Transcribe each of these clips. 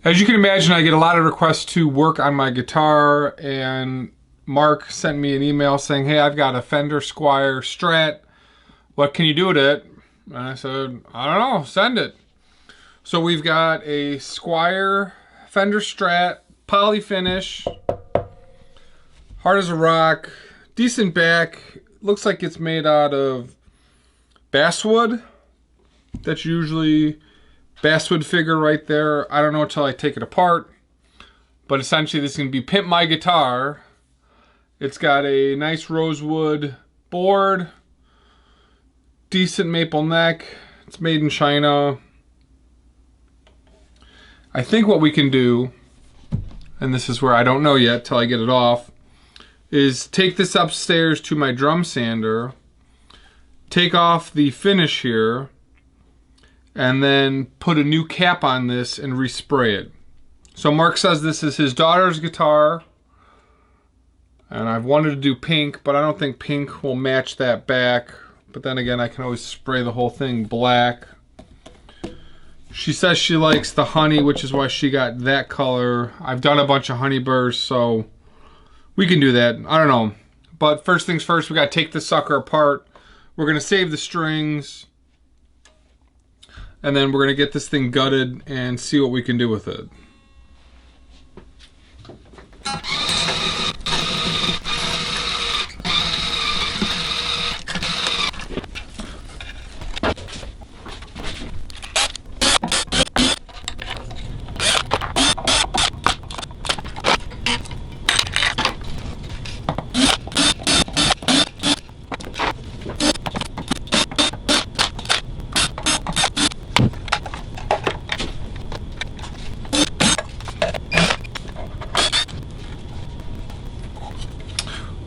As you can imagine, I get a lot of requests to work on my guitar, and Mark sent me an email saying, hey, I've got a Fender Squier Strat. What can you do with it? And I said, I don't know, send it. So we've got a Squier Fender Strat, poly finish, hard as a rock, decent back. Looks like it's made out of basswood. That's usually basswood figure right there. I don't know until I take it apart. But essentially this is going to be Pimp My Guitar. It's got a nice rosewood board, decent maple neck. It's made in China. I think what we can do, and this is where I don't know yet till I get it off, is take this upstairs to my drum sander, take off the finish here, and then put a new cap on this and respray it. So Mark says this is his daughter's guitar, and I've wanted to do pink, but I don't think pink will match that back. But then again, I can always spray the whole thing black. She says she likes the honey, which is why she got that color. I've done a bunch of honey bursts, so we can do that. I don't know. But first things first, we gotta take this sucker apart. We're gonna save the strings, and then we're gonna get this thing gutted and see what we can do with it.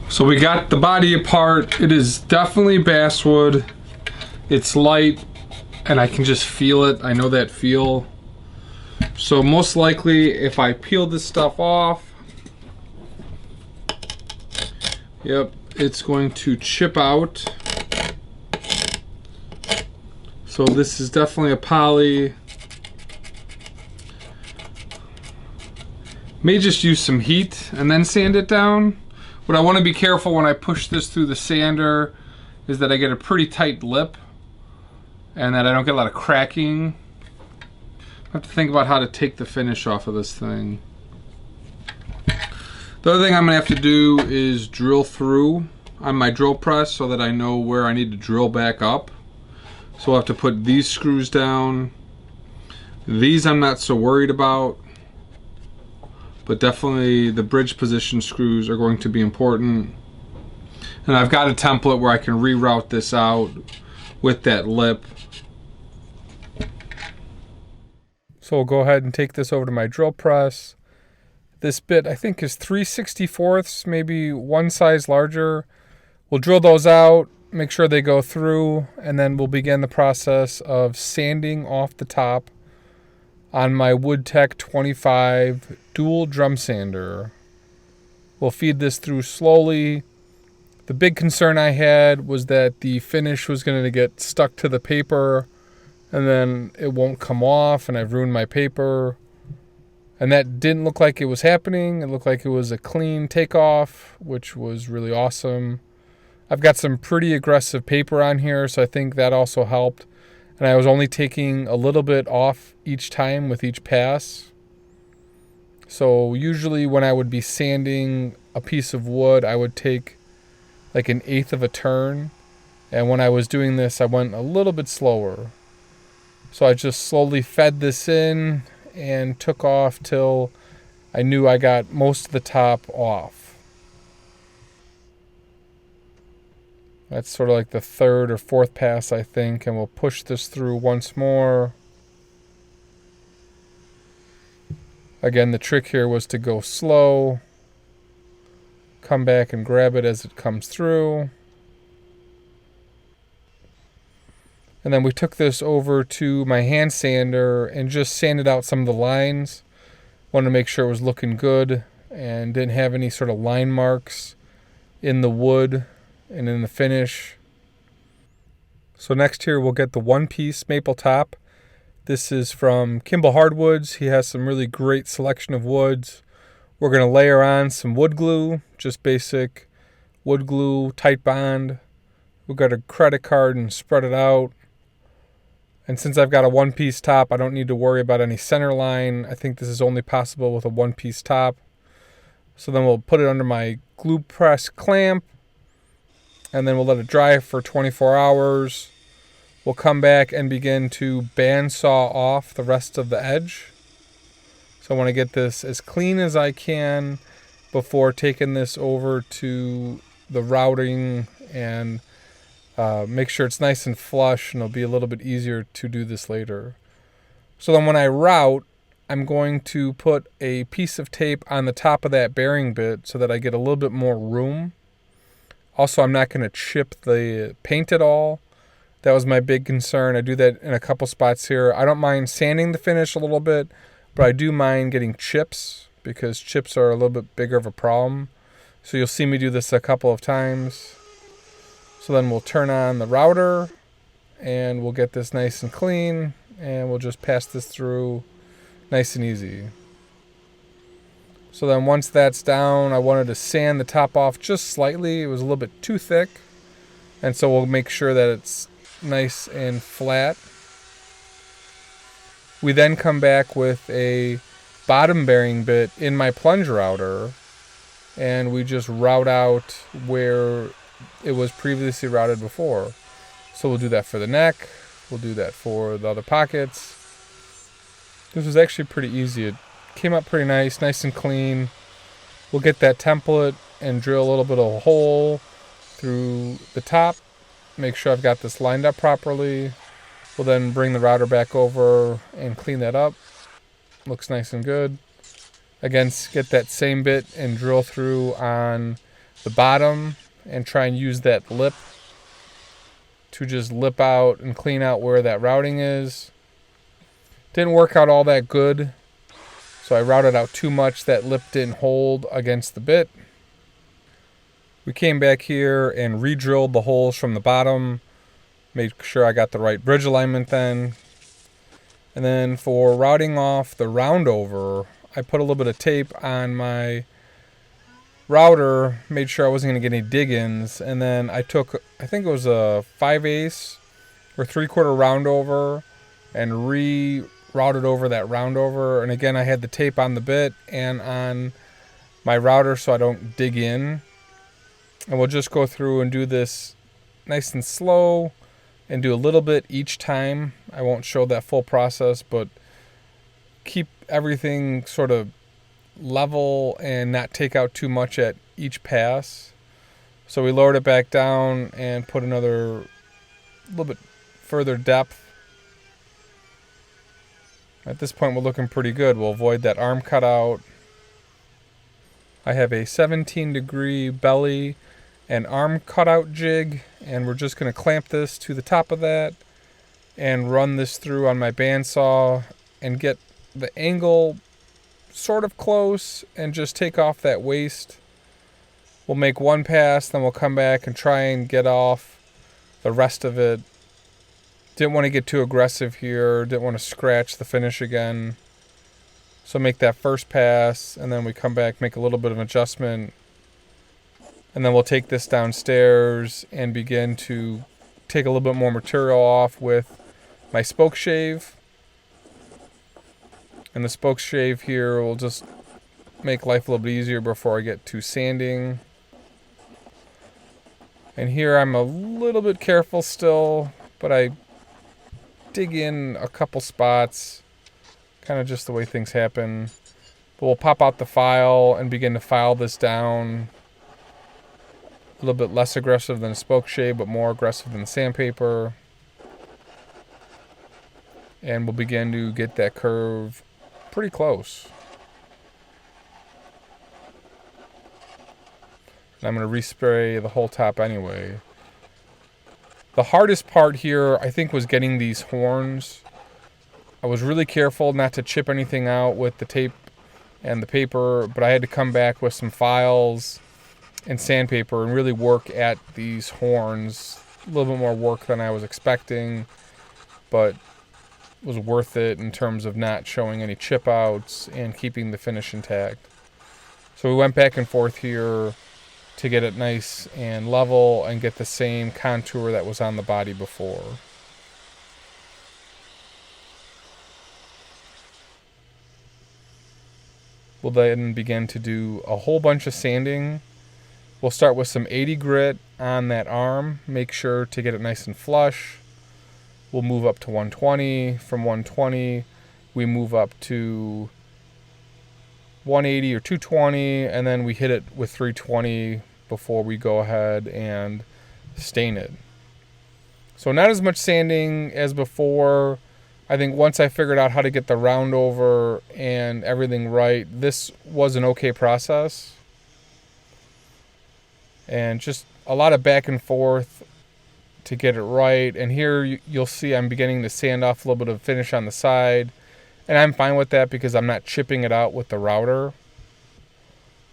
So we got the body apart. It is definitely basswood. It's light, and I can just feel it. I know that feel. So most likely, if I peel this stuff off, yep, it's going to chip out. So this is definitely a poly. May just use some heat and then sand it down. What I want to be careful when I push this through the sander is that I get a pretty tight lip and that I don't get a lot of cracking. I have to think about how to take the finish off of this thing. The other thing I'm going to have to do is drill through on my drill press so that I know where I need to drill back up. So I'll have to put these screws down. These I'm not so worried about, but definitely the bridge position screws are going to be important. And I've got a template where I can reroute this out with that lip. So we'll go ahead and take this over to my drill press. This bit I think is 3/64, maybe one size larger. We'll drill those out, make sure they go through, and then we'll begin the process of sanding off the top on my WoodTech 25 dual drum sander. We'll feed this through slowly. The big concern I had was that the finish was going to get stuck to the paper and then it won't come off and I've ruined my paper. And that didn't look like it was happening. It looked like it was a clean takeoff, which was really awesome. I've got some pretty aggressive paper on here, so I think that also helped. And I was only taking a little bit off each time with each pass. So usually when I would be sanding a piece of wood, I would take like 1/8 of a turn. And when I was doing this, I went a little bit slower. So I just slowly fed this in and took off till I knew I got most of the top off. That's sort of like the 3rd or 4th pass, I think, and we'll push this through once more. Again, the trick here was to go slow, come back and grab it as it comes through. And then we took this over to my hand sander and just sanded out some of the lines. Wanted to make sure it was looking good and didn't have any sort of line marks in the wood and in the finish. So next here we'll get the one-piece maple top. This is from Kimball Hardwoods. He has some really great selection of woods. We're going to layer on some wood glue, just basic wood glue, tight bond. We've got a credit card and spread it out. And since I've got a one-piece top, I don't need to worry about any center line. I think this is only possible with a one-piece top. So then we'll put it under my glue press clamp, and then we'll let it dry for 24 hours. We'll come back and begin to bandsaw off the rest of the edge. So I want to get this as clean as I can before taking this over to the routing and make sure it's nice and flush, and it'll be a little bit easier to do this later. So then when I route, I'm going to put a piece of tape on the top of that bearing bit so that I get a little bit more room. Also, I'm not going to chip the paint at all. That was my big concern. I do that in a couple spots here. I don't mind sanding the finish a little bit, but I do mind getting chips because chips are a little bit bigger of a problem. So you'll see me do this a couple of times. So then we'll turn on the router and we'll get this nice and clean, and we'll just pass this through nice and easy. So then once that's down, I wanted to sand the top off just slightly. It was a little bit too thick. And so we'll make sure that it's nice and flat. We then come back with a bottom bearing bit in my plunge router, and we just route out where it was previously routed before. So we'll do that for the neck. We'll do that for the other pockets. This was actually pretty easy. It came up pretty nice and clean. We'll get that template and drill a little bit of a hole through the top. Make sure I've got this lined up properly. We'll then bring the router back over and clean that up. Looks nice and good. Again, get that same bit and drill through on the bottom and try and use that lip to just lip out and clean out where that routing is. Didn't work out all that good, so I routed out too much. That lip didn't hold against the bit. We came back here and re-drilled the holes from the bottom. Made sure I got the right bridge alignment then. And then for routing off the round over, I put a little bit of tape on my router, made sure I wasn't going to get any dig-ins, and then I took, I think it was a 5/8 or 3/4 round over and routed over that round over. And again, I had the tape on the bit and on my router so I don't dig in. And we'll just go through and do this nice and slow and do a little bit each time. I won't show that full process, but keep everything sort of level and not take out too much at each pass. So we lowered it back down and put another little bit further depth. At this point, we're looking pretty good. We'll avoid that arm cutout. I have a 17-degree belly and arm cutout jig, and we're just going to clamp this to the top of that and run this through on my bandsaw and get the angle sort of close and just take off that waste. We'll make one pass, then we'll come back and try and get off the rest of it. Didn't want to get too aggressive here. Didn't want to scratch the finish again. So make that first pass, and then we come back, make a little bit of an adjustment. And then we'll take this downstairs and begin to take a little bit more material off with my spoke shave. And the spoke shave here will just make life a little bit easier before I get to sanding. And here I'm a little bit careful still, but I dig in a couple spots, kind of just the way things happen. But we'll pop out the file and begin to file this down. A little bit less aggressive than a spoke shave, but more aggressive than sandpaper. And we'll begin to get that curve pretty close. And I'm going to respray the whole top anyway. The hardest part here, I think, was getting these horns. I was really careful not to chip anything out with the tape and the paper, but I had to come back with some files and sandpaper and really work at these horns. A little bit more work than I was expecting, but was worth it in terms of not showing any chip outs and keeping the finish intact. So we went back and forth here to get it nice and level and get the same contour that was on the body before. We'll then begin to do a whole bunch of sanding. We'll start with some 80 grit on that arm. Make sure to get it nice and flush. We'll move up to 120. From 120, we move up to 180 or 220, and then we hit it with 320 before we go ahead and stain it. So not as much sanding as before. I think once I figured out how to get the round over and everything right, this was an okay process. And just a lot of back and forth to get it right. And here you'll see I'm beginning to sand off a little bit of finish on the side. And I'm fine with that because I'm not chipping it out with the router.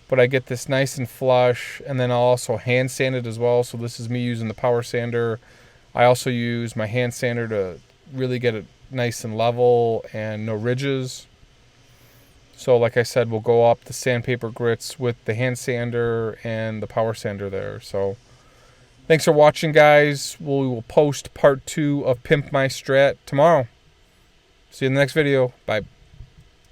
But I get this nice and flush, and then I'll also hand sand it as well. So this is me using the power sander. I also use my hand sander to really get it nice and level and no ridges. So like I said, we'll go up the sandpaper grits with the hand sander and the power sander there. So thanks for watching, guys. We will post part 2 of Pimp My Strat tomorrow. See you in the next video. Bye.